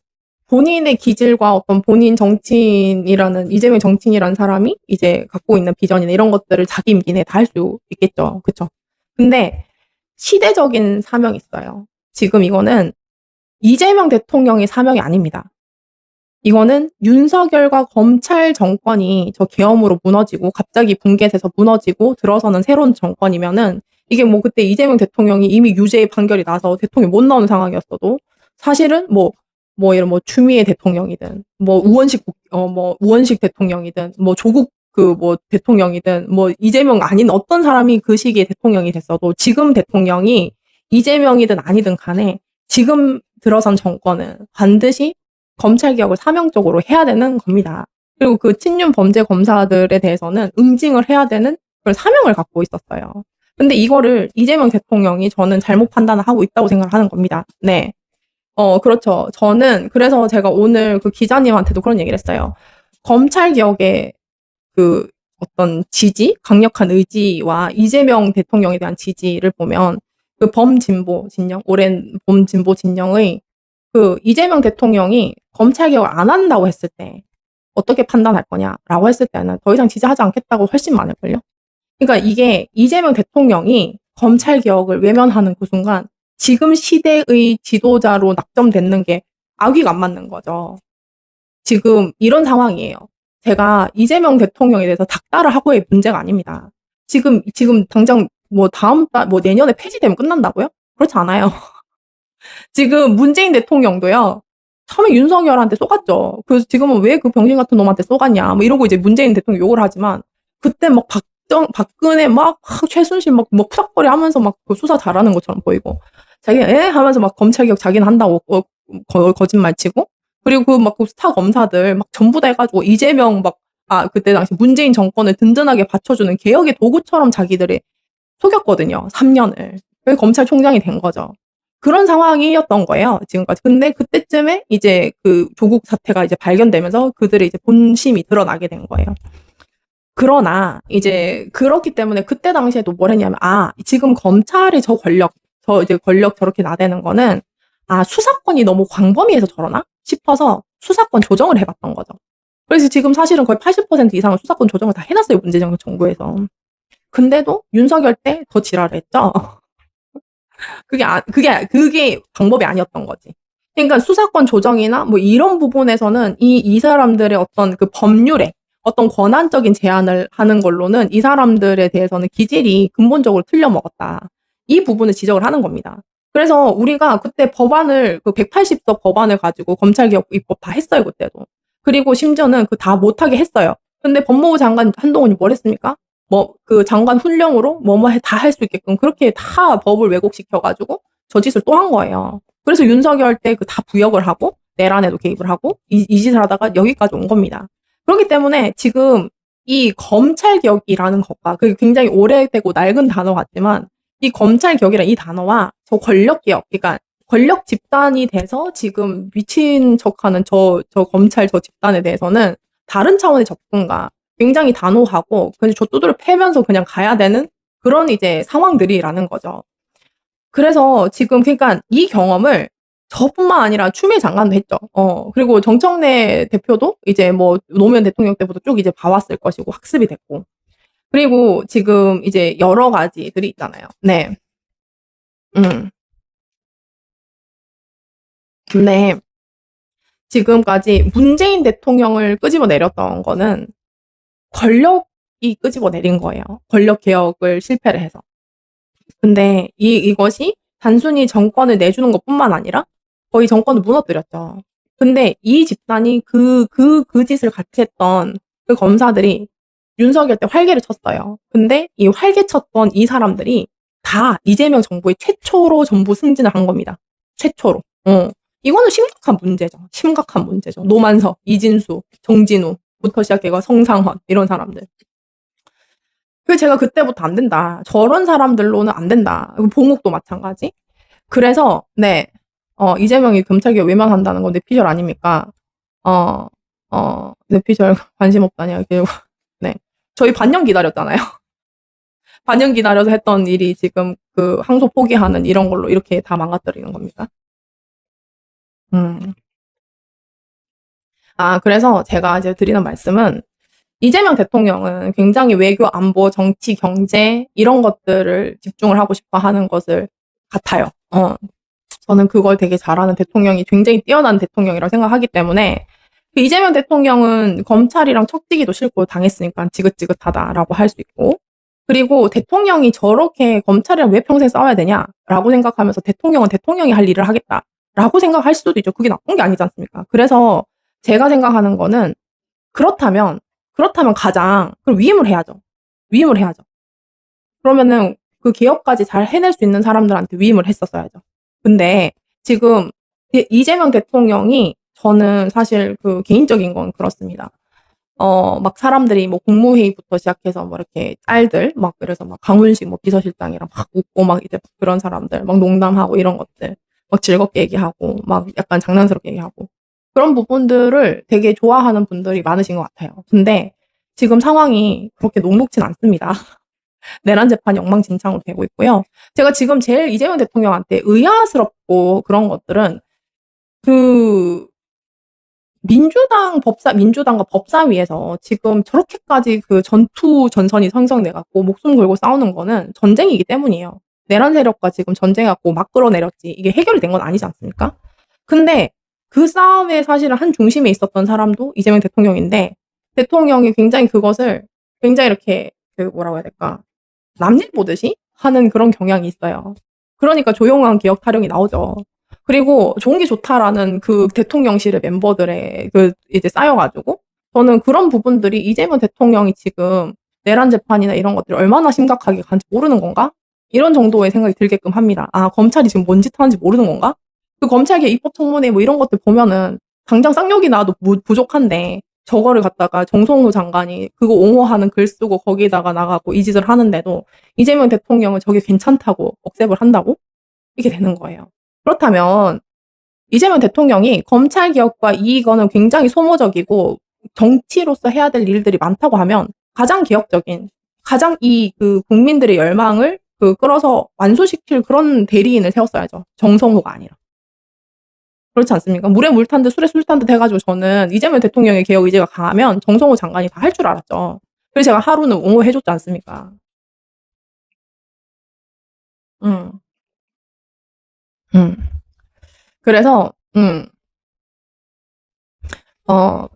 본인의 기질과 어떤 본인 정치인이라는 이재명 정치인이라는 사람이 이제 갖고 있는 비전이나 이런 것들을 자기 임기내에 다 할 수 있겠죠. 그쵸? 근데 시대적인 사명이 있어요. 지금 이거는 이재명 대통령의 사명이 아닙니다. 이거는 윤석열과 검찰 정권이 저 계엄으로 무너지고 갑자기 붕괴돼서 무너지고 들어서는 새로운 정권이면은 이게 뭐 그때 이재명 대통령이 이미 유죄의 판결이 나서 대통령이 못 나오는 상황이었어도 사실은 이런 추미애 대통령이든 우원식 대통령이든 조국 대통령이든 이재명 아닌 어떤 사람이 그 시기에 대통령이 됐어도 지금 대통령이 이재명이든 아니든 간에 지금 들어선 정권은 반드시 검찰개혁을 사명적으로 해야 되는 겁니다. 그리고 그 친윤 범죄 검사들에 대해서는 응징을 해야 되는 그런 사명을 갖고 있었어요. 근데 이거를 이재명 대통령이 저는 잘못 판단을 하고 있다고 생각을 하는 겁니다. 네. 그렇죠. 저는 그래서 제가 오늘 그 기자님한테도 그런 얘기를 했어요. 검찰개혁의 그 어떤 강력한 의지와 이재명 대통령에 대한 지지를 보면 그 범진보 진영, 오랜 범진보 진영의 그 이재명 대통령이 검찰개혁을 안 한다고 했을 때 어떻게 판단할 거냐라고 했을 때는 더 이상 지지하지 않겠다고 훨씬 많을걸요. 그러니까 이게 이재명 대통령이 검찰개혁을 외면하는 그 순간 지금 시대의 지도자로 낙점되는 게 악위가 안 맞는 거죠. 지금 이런 상황이에요. 제가 이재명 대통령에 대해서 닥달을 하고의 문제가 아닙니다. 지금 당장 다음 달 내년에 폐지되면 끝난다고요? 그렇지 않아요. 지금 문재인 대통령도요. 처음에 윤석열한테 쏘갔죠. 그래서 지금은 왜 그 병신 같은 놈한테 쏘갔냐 이러고 이제 문재인 대통령 욕을 하지만 그때 박근혜 최순실 푸닥거리 하면서 그 수사 잘하는 것처럼 보이고 자기 하면서 검찰개혁 자기는 한다고 거짓말 치고 그리고 그 스타 검사들 전부 다 해가지고 이재명 그때 당시 문재인 정권을 든든하게 받쳐주는 개혁의 도구처럼 자기들이 속였거든요. 3년을. 그래서 검찰총장이 된 거죠. 그런 상황이었던 거예요, 지금까지. 근데 그때쯤에 이제 그 조국 사태가 이제 발견되면서 그들의 이제 본심이 드러나게 된 거예요. 그러나 이제 그렇기 때문에 그때 당시에도 뭘 했냐면 지금 검찰이 권력 저렇게 나대는 거는 수사권이 너무 광범위해서 저러나 싶어서 수사권 조정을 해봤던 거죠. 그래서 지금 사실은 거의 80% 이상은 수사권 조정을 다 해놨어요, 문재인 정부에서. 근데도 윤석열 때 더 지랄을 했죠. 그게 방법이 아니었던 거지. 그러니까 수사권 조정이나 뭐 이런 부분에서는 이 사람들의 어떤 그 법률에 어떤 권한적인 제한을 하는 걸로는 이 사람들에 대해서는 기질이 근본적으로 틀려 먹었다. 이 부분을 지적을 하는 겁니다. 그래서 우리가 그때 법안을 그 180석 법안을 가지고 검찰개혁 입법 다 했어요, 그때도. 그리고 심지어는 그 다 못하게 했어요. 근데 법무부 장관 한동훈이 뭘 했습니까? 뭐 그 장관 훈령으로 뭐뭐 다 할 수 있게끔 그렇게 다 법을 왜곡시켜 가지고 저 짓을 또 한 거예요. 그래서 윤석열 때 그 다 부역을 하고 내란에도 개입을 하고 이 짓을 하다가 여기까지 온 겁니다. 그렇기 때문에 지금 이 검찰개혁이라는 것과 그게 굉장히 오래되고 낡은 단어 같지만 이 검찰개혁이라는 이 단어와 저 권력개혁, 그러니까 권력 집단이 돼서 지금 미친 척하는 저 검찰 저 집단에 대해서는 다른 차원의 접근과 굉장히 단호하고 그냥 저 두드려 패면서 그냥 가야 되는 그런 이제 상황들이라는 거죠. 그래서 지금 그러니까 이 경험을 저뿐만 아니라 추미애 장관도 했죠. 그리고 정청래 대표도 이제 뭐 노무현 대통령 때부터 쭉 이제 봐왔을 것이고 학습이 됐고. 그리고 지금 이제 여러 가지들이 있잖아요. 네. 근데 지금까지 문재인 대통령을 끄집어 내렸던 거는 권력이 끄집어 내린 거예요. 권력 개혁을 실패를 해서. 근데 이것이 단순히 정권을 내주는 것뿐만 아니라 거의 정권을 무너뜨렸죠. 근데 이 집단이 그 짓을 같이 했던 그 검사들이 윤석열 때 활개를 쳤어요. 근데 이 활개 쳤던 이 사람들이 다 이재명 정부의 최초로 전부 승진을 한 겁니다. 최초로. 이거는 심각한 문제죠. 심각한 문제죠. 노만석, 이진수, 정진우부터 시작해서 성상헌 이런 사람들. 그래서 제가 그때부터 안 된다. 저런 사람들로는 안 된다. 봉욱도 마찬가지. 그래서 네. 이재명이 검찰개혁 외면한다는 건 뇌피셜 아닙니까? 뇌피셜 관심 없다냐. 네. 저희 반년 기다렸잖아요. 반년 기다려서 했던 일이 지금 그 항소 포기하는 이런 걸로 이렇게 다 망가뜨리는 겁니까? 그래서 제가 이제 드리는 말씀은 이재명 대통령은 굉장히 외교, 안보, 정치, 경제 이런 것들을 집중을 하고 싶어 하는 것을 같아요. 저는 그걸 되게 잘하는 대통령이 굉장히 뛰어난 대통령이라고 생각하기 때문에 그 이재명 대통령은 검찰이랑 척지기도 싫고 당했으니까 지긋지긋하다라고 할 수 있고 그리고 대통령이 저렇게 검찰이랑 왜 평생 싸워야 되냐라고 생각하면서 대통령은 대통령이 할 일을 하겠다라고 생각할 수도 있죠. 그게 나쁜 게 아니지 않습니까? 그래서 제가 생각하는 거는 그렇다면 가장 그럼 위임을 해야죠. 위임을 해야죠. 그러면은 그 개혁까지 잘 해낼 수 있는 사람들한테 위임을 했었어야죠. 근데 지금 이재명 대통령이 저는 사실 그 개인적인 건 그렇습니다. 막 사람들이 뭐 국무회의부터 시작해서 뭐 이렇게 짤들 막 그래서 막 강훈식 뭐 비서실장이랑 막 웃고 막 이제 그런 사람들 막 농담하고 이런 것들 막 즐겁게 얘기하고 막 약간 장난스럽게 얘기하고 그런 부분들을 되게 좋아하는 분들이 많으신 것 같아요. 근데 지금 상황이 그렇게 녹록진 않습니다. 내란 재판이 엉망진창으로 되고 있고요. 제가 지금 제일 이재명 대통령한테 의아스럽고 그런 것들은 그 민주당과 법사위에서 지금 저렇게까지 그 전투 전선이 형성돼 갖고 목숨 걸고 싸우는 거는 전쟁이기 때문이에요. 내란 세력과 지금 전쟁해갖고 막 끌어내렸지 이게 해결이 된 건 아니지 않습니까? 근데 그 싸움의 사실은 한 중심에 있었던 사람도 이재명 대통령인데 대통령이 굉장히 그것을 굉장히 이렇게 그 뭐라고 해야 될까 남일 보듯이 하는 그런 경향이 있어요. 그러니까 조용한 개혁 타령이 나오죠. 그리고 좋은 게 좋다라는 그 대통령실의 멤버들의 그 이제 쌓여가지고 저는 그런 부분들이 이재명 대통령이 지금 내란 재판이나 이런 것들이 얼마나 심각하게 간지 모르는 건가? 이런 정도의 생각이 들게끔 합니다. 검찰이 지금 뭔 짓 하는지 모르는 건가? 그 검찰개 입법청문회 뭐 이런 것들 보면은 당장 쌍욕이 나와도 부족한데 저거를 갖다가 정성호 장관이 그거 옹호하는 글 쓰고 거기다가 나가고 이 짓을 하는데도 이재명 대통령은 저게 괜찮다고 억셉을 한다고? 이게 되는 거예요. 그렇다면 이재명 대통령이 검찰 개혁과 이거는 굉장히 소모적이고 정치로서 해야 될 일들이 많다고 하면 가장 개혁적인 가장 그 국민들의 열망을 끌어서 완수시킬 그런 대리인을 세웠어야죠. 정성호가 아니라. 그렇지 않습니까? 물에 물 탄 듯 술에 술 탄 듯 해가지고 저는 이재명 대통령의 개혁 의지가 강하면 정성호 장관이 다 할 줄 알았죠. 그래서 제가 하루는 옹호해줬지 않습니까? 음. 음. 그래서 음.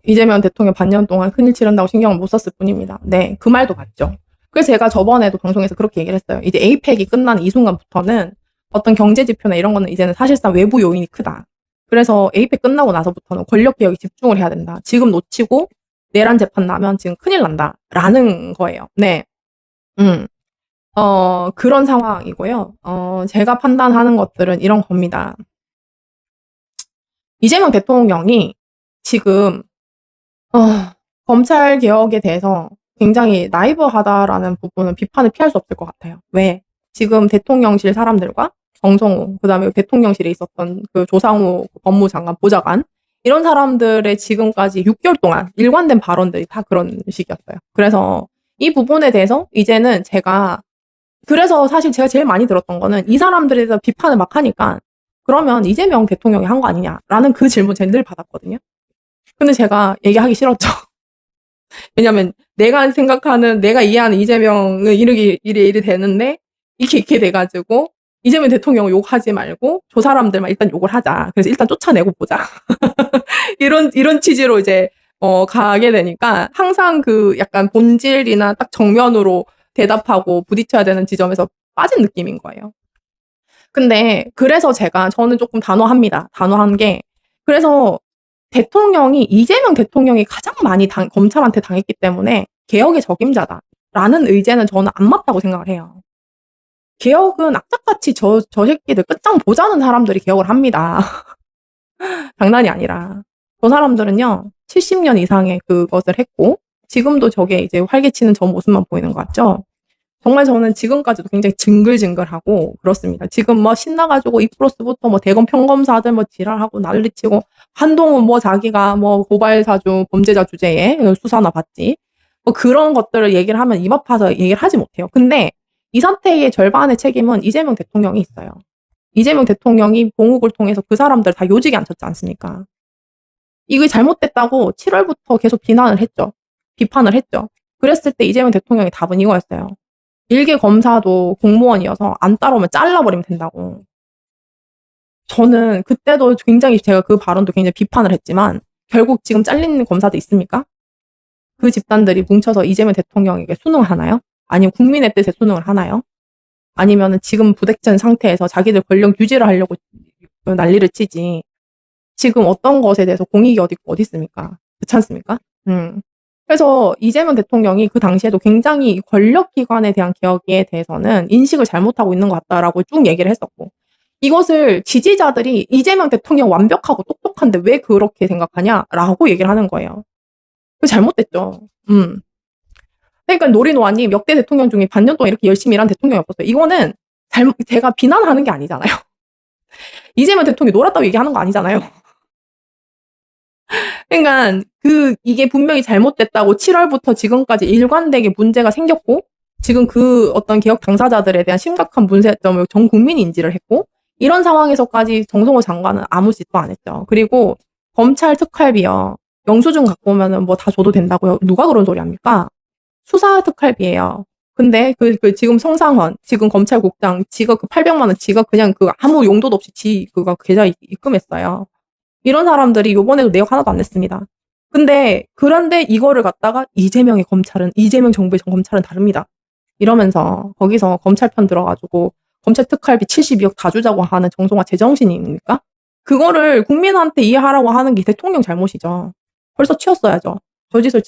이재명 대통령 반년 동안 큰일 치른다고 신경을 못 썼을 뿐입니다. 네, 그 말도 맞죠. 그래서 제가 저번에도 방송에서 그렇게 얘기를 했어요. 이제 에이펙이 끝나는 이 순간부터는 어떤 경제 지표나 이런 거는 이제는 사실상 외부 요인이 크다. 그래서 에이펙 끝나고 나서부터는 권력 개혁에 집중을 해야 된다. 지금 놓치고 내란 재판 나면 지금 큰일 난다라는 거예요. 네. 그런 상황이고요. 제가 판단하는 것들은 이런 겁니다. 이재명 대통령이 지금 검찰 개혁에 대해서 굉장히 나이브하다라는 부분은 비판을 피할 수 없을 것 같아요. 왜? 지금 대통령실 사람들과 정성호, 그다음에 대통령실에 있었던 그 조상우 법무장관, 보좌관 이런 사람들의 지금까지 6개월 동안 일관된 발언들이 다 그런 식이었어요. 그래서 이 부분에 대해서 이제는 그래서 사실 제가 제일 많이 들었던 거는 이 사람들에 대해서 비판을 막 하니까 그러면 이재명 대통령이 한 거 아니냐라는 그 질문 제가 늘 받았거든요. 근데 제가 얘기하기 싫었죠. 왜냐면 내가 이해하는 이재명은 이래 되는데 이렇게 돼가지고 이재명 대통령 욕하지 말고 저 사람들만 일단 욕을 하자. 그래서 일단 쫓아내고 보자. 이런 취지로 이제 가게 되니까 항상 그 약간 본질이나 딱 정면으로 대답하고 부딪혀야 되는 지점에서 빠진 느낌인 거예요. 근데 그래서 저는 조금 단호합니다. 단호한 게 그래서 이재명 대통령이 가장 많이 검찰한테 당했기 때문에 개혁의 적임자다라는 의제는 저는 안 맞다고 생각을 해요. 개혁은 악착같이 저 새끼들 끝장 보자는 사람들이 개혁을 합니다. 장난이 아니라. 저 사람들은요, 70년 이상의 그것을 했고, 지금도 저게 이제 활개치는 저 모습만 보이는 것 같죠? 정말 저는 지금까지도 굉장히 징글징글하고 그렇습니다. 지금 뭐 신나가지고 이프로스부터 뭐 대검 평검사들 뭐 지랄하고 난리치고 한동훈 뭐 자기가 뭐 고발사주 범죄자 주제에 수사나 받지 뭐 그런 것들을 얘기를 하면 입 아파서 얘기를 하지 못해요. 근데 이 사태의 절반의 책임은 이재명 대통령이 있어요. 이재명 대통령이 봉국을 통해서 그 사람들 다 요직에 앉혔지 않습니까? 이게 잘못됐다고 7월부터 계속 비판을 했죠. 그랬을 때 이재명 대통령의 답은 이거였어요. 일개 검사도 공무원이어서 안 따라오면 잘라버리면 된다고. 저는 그때도 굉장히 제가 그 발언도 굉장히 비판을 했지만 결국 지금 잘린 검사도 있습니까? 그 집단들이 뭉쳐서 이재명 대통령에게 수능을 하나요? 아니면 국민의 뜻에 수능을 하나요? 아니면은 지금 부대천 상태에서 자기들 권력 유지를 하려고 난리를 치지. 지금 어떤 것에 대해서 공익이 어디 있습니까? 그렇지 않습니까? 그래서 이재명 대통령이 그 당시에도 굉장히 권력기관에 대한 개혁에 대해서는 인식을 잘못하고 있는 것 같다라고 쭉 얘기를 했었고 이것을 지지자들이 이재명 대통령 완벽하고 똑똑한데 왜 그렇게 생각하냐라고 얘기를 하는 거예요. 그거 잘못됐죠. 그러니까 노리노아님 역대 대통령 중에 반년 동안 이렇게 열심히 일한 대통령이 없었어요. 이거는 제가 비난하는 게 아니잖아요. 이재명 대통령이 놀았다고 얘기하는 거 아니잖아요. 그러니까 이게 분명히 잘못됐다고 7월부터 지금까지 일관되게 문제가 생겼고 지금 그 어떤 개혁 당사자들에 대한 심각한 문제점을 전 국민이 인지를 했고 이런 상황에서까지 정성호 장관은 아무 짓도 안 했죠. 그리고 검찰 특활비요. 영수증 갖고 오면은 뭐 다 줘도 된다고요. 누가 그런 소리 합니까? 수사 특활비예요. 근데 지금 성상헌 지금 검찰국장 지가 그 800만 원 지가 그냥 아무 용도도 없이 그거 계좌 입금했어요. 이런 사람들이 요번에도 내역 하나도 안 냈습니다. 그런데 이거를 갖다가 이재명 정부의 검찰은 다릅니다. 이러면서 거기서 검찰 편 들어가지고 검찰 특활비 72억 다 주자고 하는 정성화 제정신입니까? 그거를 국민한테 이해하라고 하는 게 대통령 잘못이죠. 벌써 치웠어야죠. 저 짓을